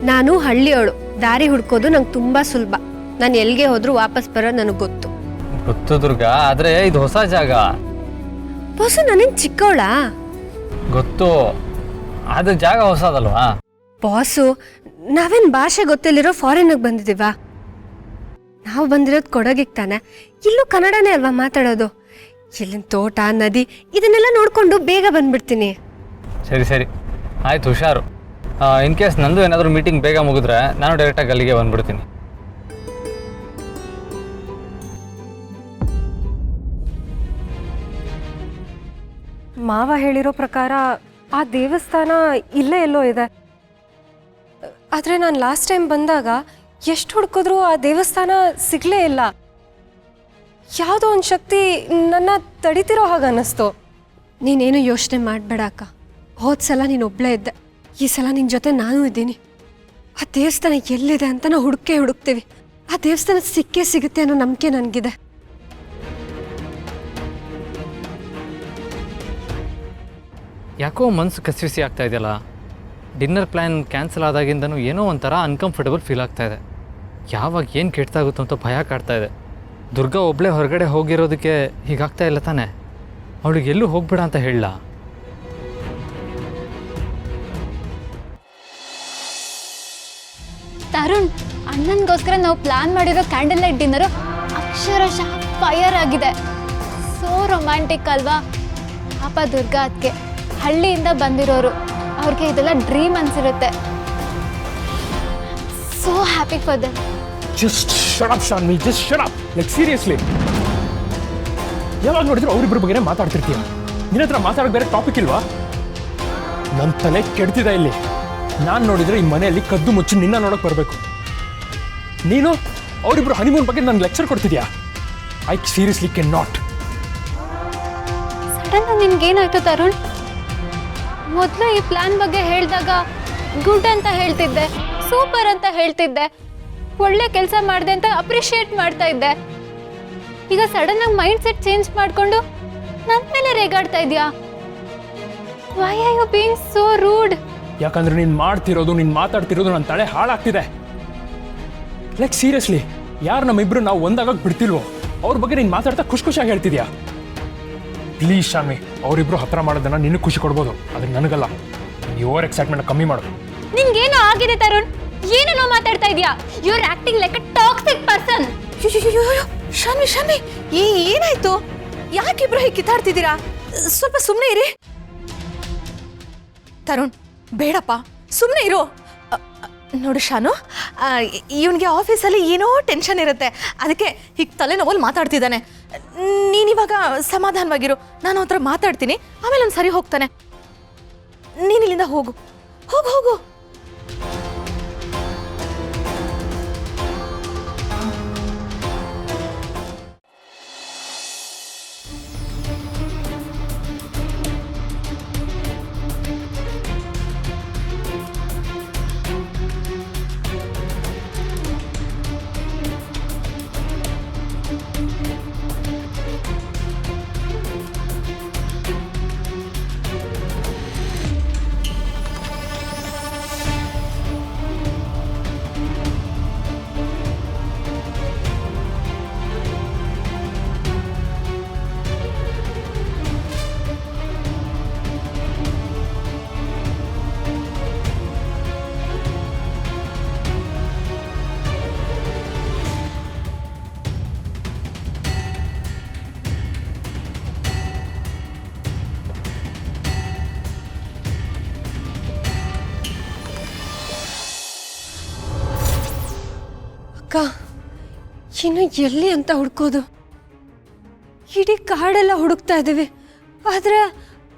ನಾನು ಹಳ್ಳಿಯವಳು, ದಾರಿ ಹುಡ್ಕೋದು ನಂಗೆ ತುಂಬಾ ಸುಲಭ. ನಾನು ಎಲ್ಲಿಗೆ ಹೋದ್ರೂ ವಾಪಸ್ ಬರೋದು ನನಗೆ ಗೊತ್ತು. ಗೊತ್ತು ದುರ್ಗಾ, ಆದ್ರೆ ಇದು ಹೊಸ ಜಾಗ. ಬಾಸು ನಾನೇನು ಚಿಕ್ಕವಳಾ? ಗೊತ್ತು, ಆದ್ರೆ ಜಾಗ ಹೊಸದಲ್ವಾ? ಬಾಸು, ನಾವೇನು ಭಾಷೆ ಗೊತ್ತಿಲ್ಲಿರೋ ಫಾರಿನ್ಗೆ ಬಂದಿದ್ದೀವಾ? ನಾವು ಬಂದಿರೋದು ಕೊಡಗಿಗೆ ತಾನೆ. ಇಲ್ಲೂ ಕನ್ನಡನೇ ಅಲ್ವಾ ಮಾತಾಡೋದು. ಇಲ್ಲಿನ ತೋಟ, ನದಿ ಇದನ್ನೆಲ್ಲ ನೋಡ್ಕೊಂಡು ಬೇಗ ಬಂದ್ಬಿಡ್ತೀನಿ. ಸರಿ ಸರಿ ಆಯ್ತು, ಹುಷಾರು. ಇನ್ ಕೇಸ್ ನಂದು ಏನಾದರೂ ಮೀಟಿಂಗ್ ಬೇಗ ಮುಗಿದ್ರೆ ನಾನು ಡೈರೆಕ್ಟಾಗಿ ಅಲ್ಲಿಗೆ ಬಂದ್ಬಿಡ್ತೀನಿ. ಮಾವ ಹೇಳಿರೋ ಪ್ರಕಾರ ಆ ದೇವಸ್ಥಾನ ಇಲ್ಲೇ ಎಲ್ಲೋ ಇದೆ. ಆದರೆ ನಾನು ಲಾಸ್ಟ್ ಟೈಮ್ ಬಂದಾಗ ಎಷ್ಟು ಹುಡುಕಿದ್ರೂ ಆ ದೇವಸ್ಥಾನ ಸಿಗಲೇ ಇಲ್ಲ. ಯಾವುದೋ ಒಂದು ಶಕ್ತಿ ನನ್ನ ತಡಿತಿರೋ ಹಾಗೆ ಅನ್ನಿಸ್ತು. ನೀನೇನು ಯೋಚನೆ ಮಾಡಬೇಡ ಅಕ್ಕ. ಹೋದ ಸಲ ನೀನು ಒಬ್ಬಳೇ ಇದ್ದೆ, ಈ ಸಲ ನಿನ್ನ ಜೊತೆ ನಾನು ಇದ್ದೀನಿ. ಆ ದೇವಸ್ಥಾನ ಎಲ್ಲಿದೆ ಅಂತ ನಾವು ಹುಡುಕ್ತೀವಿ. ಆ ದೇವಸ್ಥಾನ ಸಿಕ್ಕೇ ಸಿಗುತ್ತೆ ಅನ್ನೋ ನಂಬಿಕೆ ನನಗಿದೆ. ಯಾಕೋ ಮನಸ್ಸು ಕಸಿವಿಸಿ ಆಗ್ತಾ ಇದೆಯಲ್ಲ. ಡಿನ್ನರ್ ಪ್ಲ್ಯಾನ್ ಕ್ಯಾನ್ಸಲ್ ಆದಾಗಿಂದನೂ ಏನೋ ಒಂಥರ ಅನ್ಕಂಫರ್ಟಬಲ್ ಫೀಲ್ ಆಗ್ತಾ ಇದೆ. ಯಾವಾಗ ಏನು ಕೆಟ್ಟಾಗುತ್ತೋ ಅಂತ ಭಯ ಕಾಡ್ತಾ ಇದೆ. ದುರ್ಗಾ ಒಬ್ಬಳೇ ಹೊರಗಡೆ ಹೋಗಿರೋದಕ್ಕೆ ಹೀಗಾಗ್ತಾ ಇಲ್ಲ ತಾನೆ? ಅವಳಿಗೆ ಎಲ್ಲೂ ಹೋಗ್ಬೇಡ ಅಂತ ಹೇಳಲ್ಲ. ತರುಣ್, ಅಣ್ಣನಿಗೋಸ್ಕರ ನಾವು ಪ್ಲಾನ್ ಮಾಡಿರೋ ಕ್ಯಾಂಡಲ್ ಲೈಟ್ ಡಿನ್ನರು ಅಕ್ಷರಶಃ ಫೈರ್ ಆಗಿದೆ. ಸೋ ರೊಮ್ಯಾಂಟಿಕ್ ಅಲ್ವಾ? ಪಾಪ ದುರ್ಗಾ ಅದಕ್ಕೆ ಹಳ್ಳಿಯಿಂದ ಬಂದಿರೋರು, ಅವ್ರಿಗೆ ಇದೆಲ್ಲ ಡ್ರೀಮ್ ಅನ್ಸಿರುತ್ತೆ. So happy for them. Just shut up, Shanvi. Just shut up. Like seriously. ಯಾವಾಗ ನೋಡಿದ್ರು ಅವರಿಬ್ಬರ ಬಗ್ಗೆನೇ ಮಾತಾಡ್ತಿರ್ತೀಯ. ನಿನ್ನ ಹತ್ರ ಮಾತಾಡೋಕೆ ಬೇರೆ ಟಾಪಿಕ್ ಇಲ್ವಾ? ನನ್ನ ತಲೆ ಕೆಡ್ತಿದೆ ಇಲ್ಲಿ. ನಾನು ನೋಡಿದ್ರೆ ಈ ಮನೆಯಲ್ಲಿ ಕದ್ದು ಮುಚ್ಚಿ ನಿನ್ನ ನೋಡೋಕೆ ಬರಬೇಕು. ನೀನು ಅವರಿಬ್ಬರು ಹನಿಮೂನ್ ಬಗ್ಗೆ ನನ್ನ ಲೆಕ್ಚರ್ ಕೊಡ್ತಿದ್ಯಾ? I seriously can not. Sudden ನಿಮ್ಗೇನಾಯ್ತು ತರುಣ್? ಮೊದಲು ಈ ಪ್ಲಾನ್ ಬಗ್ಗೆ ಹೇಳಿದಾಗ ಗುಡ್ ಅಂತ ಹೇಳ್ತಿದ್ದೆ, ಸೂಪರ್ ಅಂತ ಹೇಳ್ತಿದ್ದೆ, ಒಳ್ಳೆ ಕೆಲಸ ಮಾಡಿದೆ ಅಂತ ಅಪ್ರಿಷಿಯೇಟ್ ಮಾಡ್ತಾ ಇದ್ದೆ. ಈಗ ಸಡನ್ ಆಗಿ ಮೈಂಡ್ ಸೆಟ್ ಚೇಂಜ್ ಮಾಡಿಕೊಂಡು ನನ್ನ ಮೇಲೆ ರೇಗಾಡ್ತಾ ಇದೆಯಾ? Why are you being so rude? ಯಾಕಂದ್ರೆ ನೀನು ಮಾಡ್ತಿರೋದು, ನೀನು ಮಾತಾಡ್ತಿರೋದು ನನ್ನ ತಲೆ ಹಾಳಾಗ್ತಿದೆ. ಲೈಕ್ ಸೀರಿಯಸ್ಲಿ, ಯಾರು ನಮ್ಮಿಬ್ರು ನಾವು ಒಂದಾಗಕ್ಕೆ ಬಿಡ್ತಿಲ್ವೋ ಅವ್ರ ಬಗ್ಗೆ ನೀನು ಮಾತಾಡ್ತಾ ಖುಷಿಯಾಗಿ ಹೇಳ್ತಿದ್ಯಾ? ಪ್ಲೀಸ್ ಶಾಮಿ, ಅವರಿಬ್ರು ಹತ್ರ ಮಾಡೋದನ್ನ ನಿನಗೆ ಖುಷಿ ಕೊಡ್ಬೋದು, ಆದ್ರೆ ನನಗಲ್ಲ. ನೀನು ಓವರ್ ಎಕ್ಸೈಟ್ಮೆಂಟ್ ಕಮ್ಮಿ ಮಾಡು. ನಿನ್ಗೇನೋ ಆಗಿದೆ ತರುಣ್, ಏನೇನೋ ಮಾತಾಡ್ತಾ ಇದೀಯಾ. You are acting like a toxic person. Shanvi ಏನಾಯ್ತು? ಯಾಕಿಬ್ರು ಹೀಗೆ ಕಿತ್ತಾಡ್ತಿದ್ದೀರಾ? ಸ್ವಲ್ಪ ಸುಮ್ಮನೆ ಇರಿ. ತರುಣ್, ಬೇಡಪ್ಪ, ಸುಮ್ಮನೆ ಇರು. ನೋಡು ಶಾನು, ಇವನಿಗೆ ಆಫೀಸಲ್ಲಿ ಏನೋ ಟೆನ್ಷನ್ ಇರುತ್ತೆ, ಅದಕ್ಕೆ ಹೀಗೆ ತಲೆನೋವಲ್ಲಿ ಮಾತಾಡ್ತಿದ್ದಾನೆ. ನೀನಿವಾಗ ಸಮಾಧಾನವಾಗಿರು, ನಾನು ಹತ್ರ ಮಾತಾಡ್ತೀನಿ, ಆಮೇಲೆ ಅವ್ನು ಸರಿ ಹೋಗ್ತಾನೆ. ನೀನಿಲ್ಲಿಂದ ಹೋಗು ಹೋಗು ಹೋಗು. ಅಕ್ಕ, ಇನ್ನು ಎಲ್ಲಿ ಅಂತ ಹುಡ್ಕೋದು? ಇಡೀ ಕಾಡೆಲ್ಲ ಹುಡುಕ್ತಾ ಇದ್ದೀವಿ, ಆದರೆ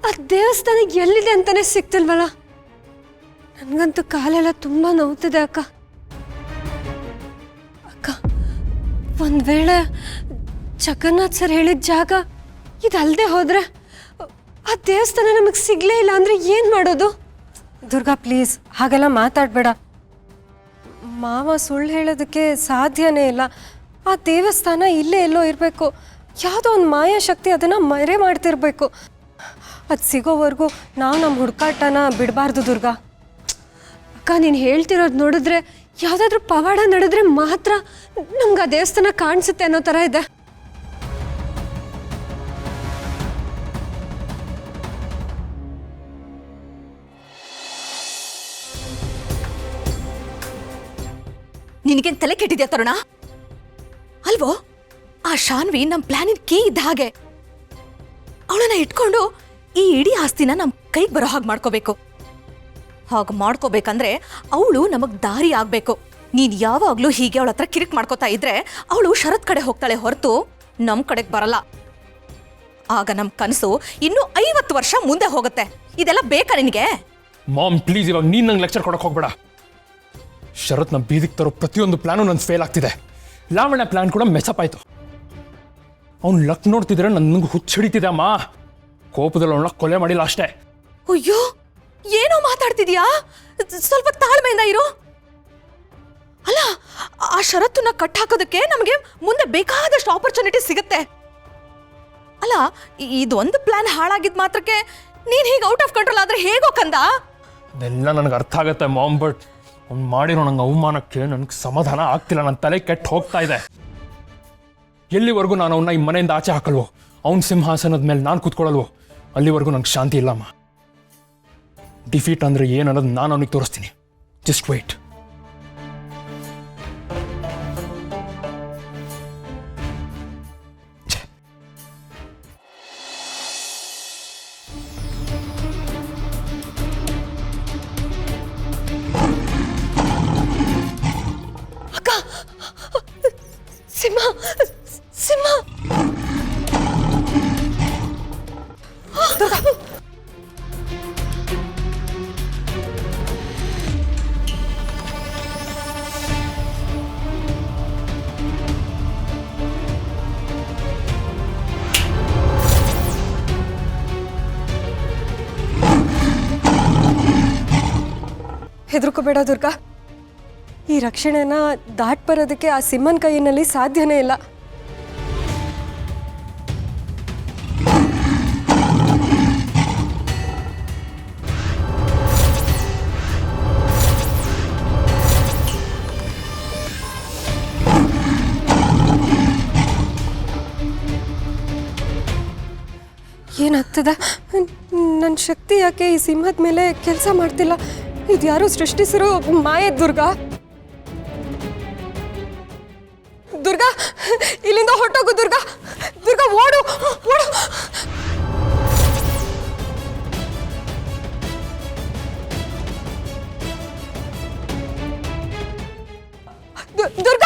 ಆ ದೇವಸ್ಥಾನ ಎಲ್ಲಿದೆ ಅಂತಾನೆ ಸಿಗ್ತಿಲ್ವಲ್ಲ. ನನಗಂತೂ ಕಾಲೆಲ್ಲ ತುಂಬ ನೋವ್ತಿದೆ ಅಕ್ಕ. ಅಕ್ಕ, ಒಂದು ವೇಳೆ ಜಗನ್ನಾಥ್ ಸರ್ ಹೇಳಿದ ಜಾಗ ಇದಲ್ಲದೆ ಹೋದರೆ ಆ ದೇವಸ್ಥಾನ ನಮಗೆ ಸಿಗಲೇ ಇಲ್ಲ ಅಂದರೆ ಏನು ಮಾಡೋದು? ದುರ್ಗಾ ಪ್ಲೀಸ್, ಹಾಗೆಲ್ಲ ಮಾತಾಡಬೇಡ. ಮಾವ ಸುಳ್ಳು ಹೇಳೋದಕ್ಕೆ ಸಾಧ್ಯನೇ ಇಲ್ಲ. ಆ ದೇವಸ್ಥಾನ ಇಲ್ಲೇ ಎಲ್ಲೋ ಇರಬೇಕು. ಯಾವುದೋ ಒಂದು ಮಾಯಾಶಕ್ತಿ ಅದನ್ನು ಮರೆ ಮಾಡ್ತಿರ್ಬೇಕು. ಅದು ಸಿಗೋವರೆಗೂ ನಾವು ನಮ್ಮ ಹುಡುಕಾಟನ ಬಿಡಬಾರ್ದು ದುರ್ಗಾ. ಅಕ್ಕ ನೀನು ಹೇಳ್ತಿರೋದು ನೋಡಿದ್ರೆ ಯಾವುದಾದ್ರೂ ಪವಾಡ ನಡೆದ್ರೆ ಮಾತ್ರ ನಮ್ಗೆ ಆ ದೇವಸ್ಥಾನ ಕಾಣಿಸುತ್ತೆ ಅನ್ನೋ ಥರ ಇದೆ. ನಿನಗೇನು ತಲೆ ಕೆಟ್ಟಿದ್ಯಾ ತರುಣ? ಅಲ್ವೋ, ಆ ಶಾನ್ವಿ ನಮ್ಮ ಪ್ಲಾನಿನ ಕೀ ಇದ್ದ ಹಾಗೆ. ಅವಳನ್ನ ಇಟ್ಕೊಂಡು ಈ ಇಡೀ ಆಸ್ತಿನ ನಮ್ಮ ಕೈಗೆ ಬರೋ ಹಾಗೆ ಮಾಡ್ಕೋಬೇಕು. ಹಾಗೆ ಮಾಡ್ಕೋಬೇಕಂದ್ರೆ ಅವಳು ನಮಗ್ ದಾರಿ ಆಗ್ಬೇಕು. ನೀನ್ ಯಾವಾಗ್ಲೂ ಹೀಗೆ ಅವಳ ಹತ್ರ ಕಿರಿಕ್ ಮಾಡ್ಕೋತಾ ಇದ್ರೆ ಅವಳು ಶರತ್ ಕಡೆ ಹೋಗ್ತಾಳೆ ಹೊರತು ನಮ್ ಕಡೆಗೆ ಬರಲ್ಲ. ಆಗ ನಮ್ ಕನಸು ಇನ್ನು 50 ವರ್ಷ ಮುಂದೆ ಹೋಗುತ್ತೆ. ಇದೆಲ್ಲ ಬೇಕಾ ನಿನಗೆ? ಮಾಮ್ ಪ್ಲೀಸ್, ಇವಾಗ ನೀನ್ ನಂಗೆ ಲೆಕ್ಚರ್ ಕೊಡಕ್ ಹೋಗ್ಬೇಡ. ಶರತ್ನ ಬೀದಿಗೆ ತರೋ ಪ್ರತಿಯೊಂದು ಪ್ಲಾನು ನನ್ ಫೇಲ್ ಆಗ್ತಿದೆ. ಲಾವಣ್ಯ ಪ್ಲಾನ್ ಕೂಡ ಮೆಸಪ್ ಆಯ್ತು. ಅವ್ನು ಲಕ್ ನೋಡ್ತಿದ್ರೆ ನನ್ಗೆ ಹುಚ್ಚಿಡಿತಿದೆ ಅಮ್ಮ. ಕೋಪದಲ್ಲಿ ಅವಳನ್ನ ಕೊಲೆ ಮಾಡಿಲ್ಲ ಅಷ್ಟೇ. ಅಯ್ಯೋ, ಏನೋ ಮಾತಾಡ್ತಿದ್ಯಾ? ಸ್ವಲ್ಪ ತಾಳ್ಮೆಯಿಂದ ಇರು. ಅಲ್ಲ, ಆ ಷರತ್ತನ್ನ ಕಟ್ ಹಾಕೋದಕ್ಕೆ ನಮಗೆ ಮುಂದೆ ಬೇಕಾದಷ್ಟು ಆಪರ್ಚುನಿಟಿ ಸಿಗುತ್ತೆ. ಅಲ್ಲ, ಇದೊಂದು ಪ್ಲಾನ್ ಹಾಳಾಗಿದ್ ಮಾತ್ರಕ್ಕೆ ನೀನ್ ಹೀಗೆ ಔಟ್ ಆಫ್ ಕಂಟ್ರೋಲ್ ಆದ್ರೆ ಹೇಗೋ ಕಂದ? ಅದೆಲ್ಲ ನನಗೆ ಅರ್ಥ ಆಗುತ್ತೆ ಮಾಮ್, ಬಟ್ ಅವ್ನು ಮಾಡಿರೋ ನಂಗೆ ಅವಮಾನಕ್ಕೆ ನನಗೆ ಸಮಾಧಾನ ಆಗ್ತಿಲ್ಲ. ನನ್ನ ತಲೆ ಕೆಟ್ಟು ಹೋಗ್ತಾ ಇದೆ. ಎಲ್ಲಿವರೆಗೂ ನಾನು ಅವನ್ನ ಈ ಮನೆಯಿಂದ ಆಚೆ ಹಾಕಲ್ವೋ, ಅವ್ನ ಸಿಂಹಾಸನದ ಮೇಲೆ ನಾನು ಕೂತ್ಕೊಳ್ಳಲ್ವೋ, ಅಲ್ಲಿವರೆಗೂ ನಂಗೆ ಶಾಂತಿ ಇಲ್ಲಮ್ಮ. ಡಿಫೀಟ್ ಅಂದ್ರೆ ಏನು ಅನ್ನೋದು ನಾನು ಅವನಿಗೆ ತೋರಿಸ್ತೀನಿ. Just wait. ಅಕ್ಕ, ಸಿಂಹ ಸಿಂಹ ಹೆದರ್ಕೋಬೇಡ ದುರ್ಗಾ. ಈ ರಕ್ಷಣೆನ ದಾಟ್ ಬರೋದಕ್ಕೆ ಆ ಸಿಂಹನ ಕೈಯಲ್ಲಿ ಸಾಧ್ಯನೇ ಇಲ್ಲ. ಏನಾಗ್ತದೆ? ನನ್ನ ಶಕ್ತಿ ಯಾಕೆ ಈ ಸಿಂಹದ ಮೇಲೆ ಕೆಲಸ ಮಾಡ್ತಿಲ್ಲ? ಇದ್ಯಾರೋ ಸೃಷ್ಟಿಸಿರೋ ಮಾಯೆ ದುರ್ಗಾ. ದುರ್ಗಾ, ಇಲ್ಲಿಂದ ಹೊರಟೋಗು ದುರ್ಗಾ. ದುರ್ಗಾ, ಓಡು ಓಡು. ದುರ್ಗಾ